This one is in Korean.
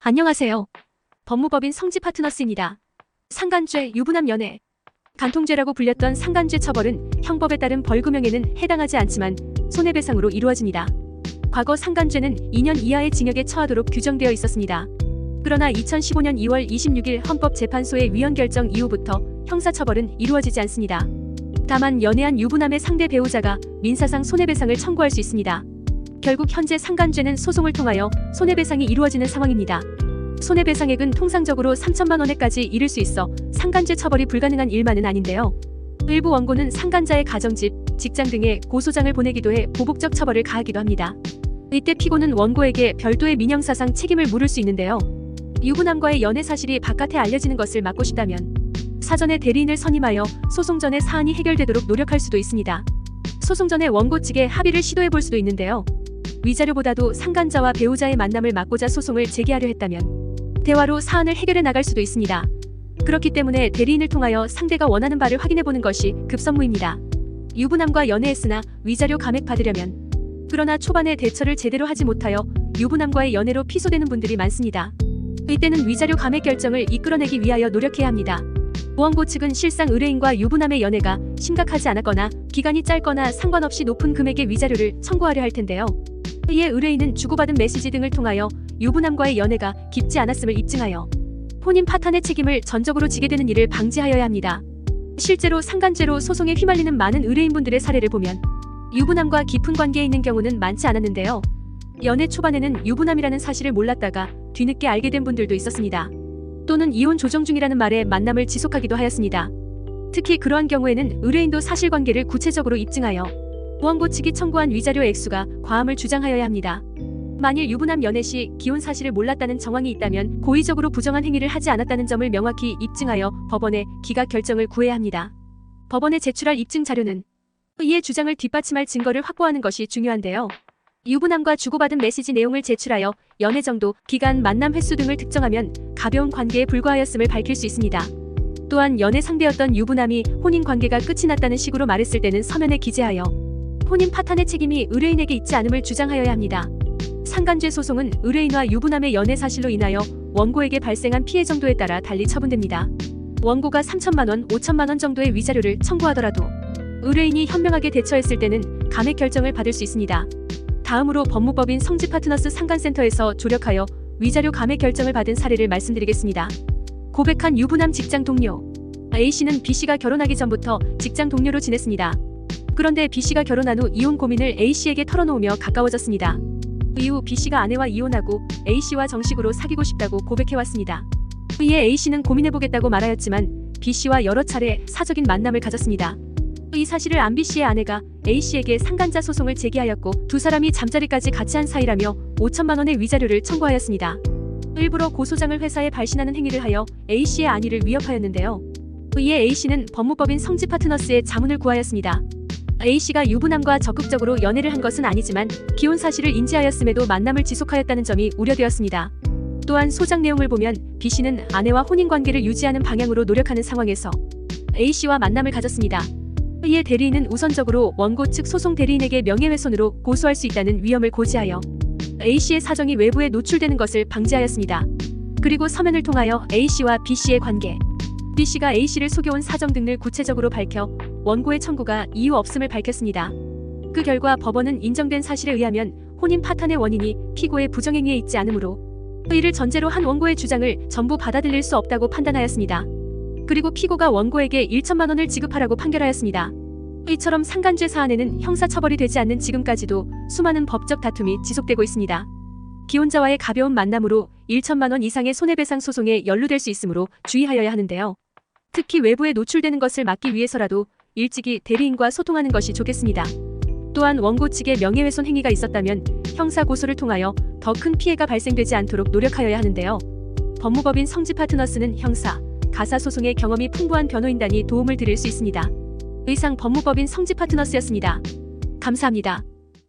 안녕하세요. 법무법인 성지 파트너스입니다. 상간죄, 유부남 연애, 간통죄라고 불렸던 상간죄 처벌은 형법에 따른 벌금형에는 해당하지 않지만 손해배상으로 이루어집니다. 과거 상간죄는 2년 이하의 징역에 처하도록 규정되어 있었습니다. 그러나 2015년 2월 26일 헌법재판소의 위헌 결정 이후부터 형사처벌은 이루어지지 않습니다. 다만 연애한 유부남의 상대 배우자가 민사상 손해배상을 청구할 수 있습니다. 결국 현재 상간죄는 소송을 통하여 손해배상이 이루어지는 상황입니다. 손해배상액은 통상적으로 3천만 원에까지 이를 수 있어 상간죄 처벌이 불가능한 일만은 아닌데요. 일부 원고는 상간자의 가정집, 직장 등에 고소장을 보내기도 해 보복적 처벌을 가하기도 합니다. 이때 피고는 원고에게 별도의 민형사상 책임을 물을 수 있는데요. 유부남과의 연애 사실이 바깥에 알려지는 것을 막고 싶다면 사전에 대리인을 선임하여 소송 전에 사안이 해결되도록 노력할 수도 있습니다. 소송 전에 원고 측에 합의를 시도해 볼 수도 있는데요. 위자료보다도 상간자와 배우자의 만남을 막고자 소송을 제기하려 했다면 대화로 사안을 해결해 나갈 수도 있습니다. 그렇기 때문에 대리인을 통하여 상대가 원하는 바를 확인해보는 것이 급선무입니다. 유부남과 연애했으나 위자료 감액 받으려면, 그러나 초반에 대처를 제대로 하지 못하여 유부남과의 연애로 피소되는 분들이 많습니다. 이때는 위자료 감액 결정을 이끌어내기 위하여 노력해야 합니다. 원고 측은 실상 의뢰인과 유부남의 연애가 심각하지 않았거나 기간이 짧거나 상관없이 높은 금액의 위자료를 청구하려 할 텐데요. 이에 의뢰인은 주고받은 메시지 등을 통하여 유부남과의 연애가 깊지 않았음을 입증하여 혼인 파탄의 책임을 전적으로 지게 되는 일을 방지하여야 합니다. 실제로 상간죄로 소송에 휘말리는 많은 의뢰인분들의 사례를 보면 유부남과 깊은 관계에 있는 경우는 많지 않았는데요. 연애 초반에는 유부남이라는 사실을 몰랐다가 뒤늦게 알게 된 분들도 있었습니다. 또는 이혼 조정 중이라는 말에 만남을 지속하기도 하였습니다. 특히 그러한 경우에는 의뢰인도 사실관계를 구체적으로 입증하여 원고 측이 청구한 위자료 액수가 과함을 주장하여야 합니다. 만일 유부남 연애 시 기혼 사실을 몰랐다는 정황이 있다면 고의적으로 부정한 행위를 하지 않았다는 점을 명확히 입증하여 법원에 기각 결정을 구해야 합니다. 법원에 제출할 입증 자료는 이의 주장을 뒷받침할 증거를 확보하는 것이 중요한데요. 유부남과 주고받은 메시지 내용을 제출하여 연애 정도, 기간, 만남 횟수 등을 특정하면 가벼운 관계에 불과하였음을 밝힐 수 있습니다. 또한 연애 상대였던 유부남이 혼인 관계가 끝이 났다는 식으로 말했을 때는 서면에 기재하여 혼인 파탄의 책임이 의뢰인에게 있지 않음을 주장하여야 합니다. 상간죄 소송은 의뢰인과 유부남의 연애 사실로 인하여 원고에게 발생한 피해 정도에 따라 달리 처분됩니다. 원고가 3천만 원, 5천만 원 정도의 위자료를 청구하더라도 의뢰인이 현명하게 대처했을 때는 감액 결정을 받을 수 있습니다. 다음으로 법무법인 성지 파트너스 상간센터에서 조력하여 위자료 감액 결정을 받은 사례를 말씀드리겠습니다. 고백한 유부남 직장 동료 A씨는 B씨가 결혼하기 전부터 직장 동료로 지냈습니다. 그런데 B씨가 결혼한 후 이혼 고민을 A씨에게 털어놓으며 가까워졌습니다. 이후 B씨가 아내와 이혼하고 A씨와 정식으로 사귀고 싶다고 고백해왔습니다. 이에 A씨는 고민해보겠다고 말하였지만 B씨와 여러 차례 사적인 만남을 가졌습니다. 이 사실을 안 B씨의 아내가 A씨에게 상간자 소송을 제기하였고 두 사람이 잠자리까지 같이 한 사이라며 5천만 원의 위자료를 청구하였습니다. 일부러 고소장을 회사에 발신하는 행위를 하여 A씨의 안위를 위협하였는데요. 이에 A씨는 법무법인 성지 파트너스에 자문을 구하였습니다. A씨가 유부남과 적극적으로 연애를 한 것은 아니지만 기혼 사실을 인지하였음에도 만남을 지속하였다는 점이 우려되었습니다. 또한 소장 내용을 보면 B씨는 아내와 혼인관계를 유지하는 방향으로 노력하는 상황에서 A씨와 만남을 가졌습니다. 이에 대리인은 우선적으로 원고 측 소송 대리인에게 명예훼손으로 고소할 수 있다는 위험을 고지하여 A씨의 사정이 외부에 노출되는 것을 방지하였습니다. 그리고 서면을 통하여 A씨와 B씨의 관계, B씨가 A씨를 속여온 사정 등을 구체적으로 밝혀 원고의 청구가 이유 없음을 밝혔습니다. 그 결과 법원은 인정된 사실에 의하면 혼인 파탄의 원인이 피고의 부정행위에 있지 않으므로 이를 전제로 한 원고의 주장을 전부 받아들일 수 없다고 판단하였습니다. 그리고 피고가 원고에게 1천만 원을 지급하라고 판결하였습니다. 이처럼 상간죄 사안에는 형사처벌이 되지 않는 지금까지도 수많은 법적 다툼이 지속되고 있습니다. 기혼자와의 가벼운 만남으로 1천만 원 이상의 손해배상 소송에 연루될 수 있으므로 주의하여야 하는데요. 특히 외부에 노출되는 것을 막기 위해서라도 일찍이 대리인과 소통하는 것이 좋겠습니다. 또한 원고 측의 명예훼손 행위가 있었다면 형사고소를 통하여 더 큰 피해가 발생되지 않도록 노력하여야 하는데요. 법무법인 성지 파트너스는 형사, 가사소송의 경험이 풍부한 변호인단이 도움을 드릴 수 있습니다. 이상 법무법인 성지 파트너스였습니다. 감사합니다.